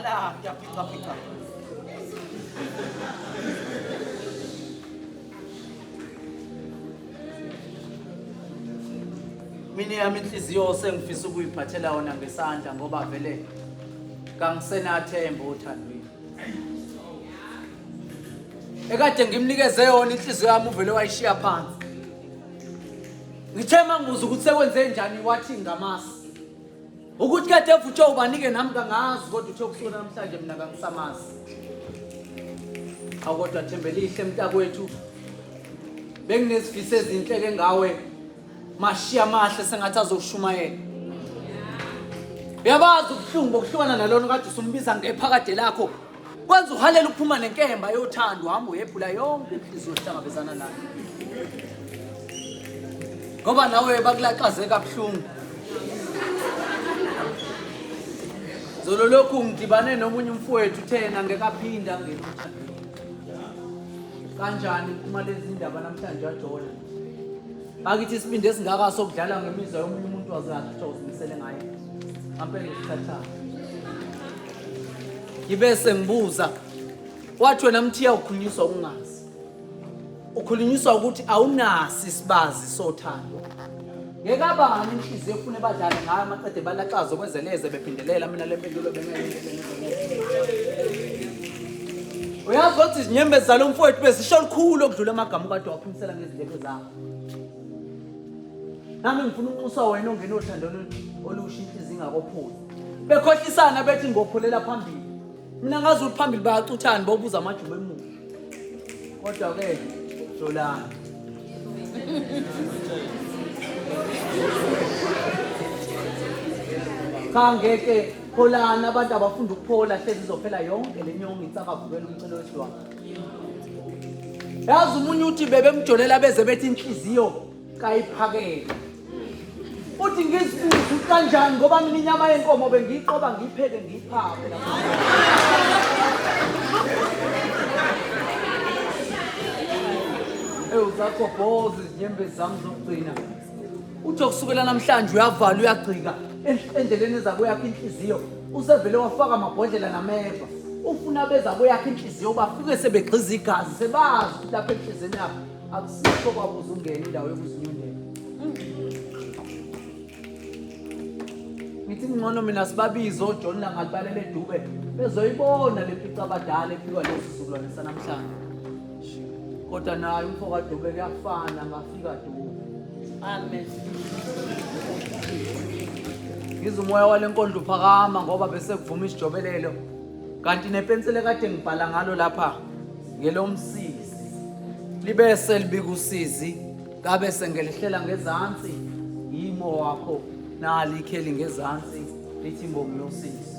ala ngiyaphica. Mina yami inhliziyo sengifisa ukuyiphathela yona ngesandla ngoba vele kangisenathemba othandweni. Ekade ngimnikeze yona inhliziyo yami uvele wayishiya phansi. Ngithe mangibuza ukuthi sekwenze njani wathi ngamasi. Ukuthi kade futhi ubanike nami kangazi kodwa uthe kusukela namhlanje mina kangisamazi. Akodwa thembelihle mntakwethu. Benginezifiso ezinhle ke ngawe. Mashiya mahle sengathi azoshumayela. Uyabazi ubuhlungu bokuhlukana nalona kade usumbiza ngephakade lakho. Kwenza uhalela ukuphuma nenkemba yothando uhamba uyephula yonke inhliziyo ohlangabezana nayo. Ngoba nawe bakulaxaze kabuhlungu. Zolo lokhu ngidibane nomunye umfowethu uthena ngekaphinda ngeluthando. Kanjani uma lezi ndaba namhlanje yajona? Bakithi isibindi esingaka sokudlala ngemizwa yomunye umuntu wazazi ukuthi uzimisele ngaye. Ngampela isithatha. Ngibese ngibuza wathi wena mthiya ukhulunyiswa ungazi. Ukhulunyiswa ukuthi awunasi isibazi sothando. Ngeke abani inhliziyo efune badlale ngayo amaqede balaxazo kwezeleze bephindelela mina lempendulo bengeke. Uyazi ukuthi izinyembezi zalo mfowethu bezisho likhulu okudlula amagama kade waphimisela ngezindleko zakho. Nami ngifuna unxusa wena ongena othandweni olusha inhliziyo ingakophuzi. Bekhohlisana bethi ngophulela phambili. Mina ngazi ukuthi phambili bayacuthana bobuza amajuba emuva. Kodwa ke Dolana. Kangeke pholana abantu abafunda ukuphola hlezi izophela yonke lenyongo insakavukela umcelo wesilwane. Yazi umunye uthi bebemjolela beze bethi inhliziyo kayiphakele. Uthi ngizifuza kanjani ngoba mina inyama yenkomo bengiyiqoba ngiyipheke ngiyiphaphe lapha. Uzakho bozi izinyembezi zami zokugcina. Uthi kusukela namhlanje uyavala uyagcika endleleni ezabo yakhe inhliziyo. Usevele wafaka amabhodlela nameva. Ufuna bezabo yakhe inhliziyo bafike sebegqiza igazi sebazi ukuthi lapha enhliziyweni yakhe akusikho kwabuza ungena indawo yokuzinyundela. Ngithi ngcono mina sibabizo uJohn langabalele edube bezoyibona lepica abadala ephikwa lesizukulwane sanamhlanje. Kodwa naye umfoko kaDube kuyafana ngafika Dube. Amen. Ngizumoya walenkondlo uphakama ngoba bese kuvuma isijobelelo. Kanti nepensele kade ngibhala ngalo lapha ngelomsisi. Libese libika usizi kabe sengelihlela ngezansi yimo wakho nali ikheli ngezansi lithi imbongi yosisi.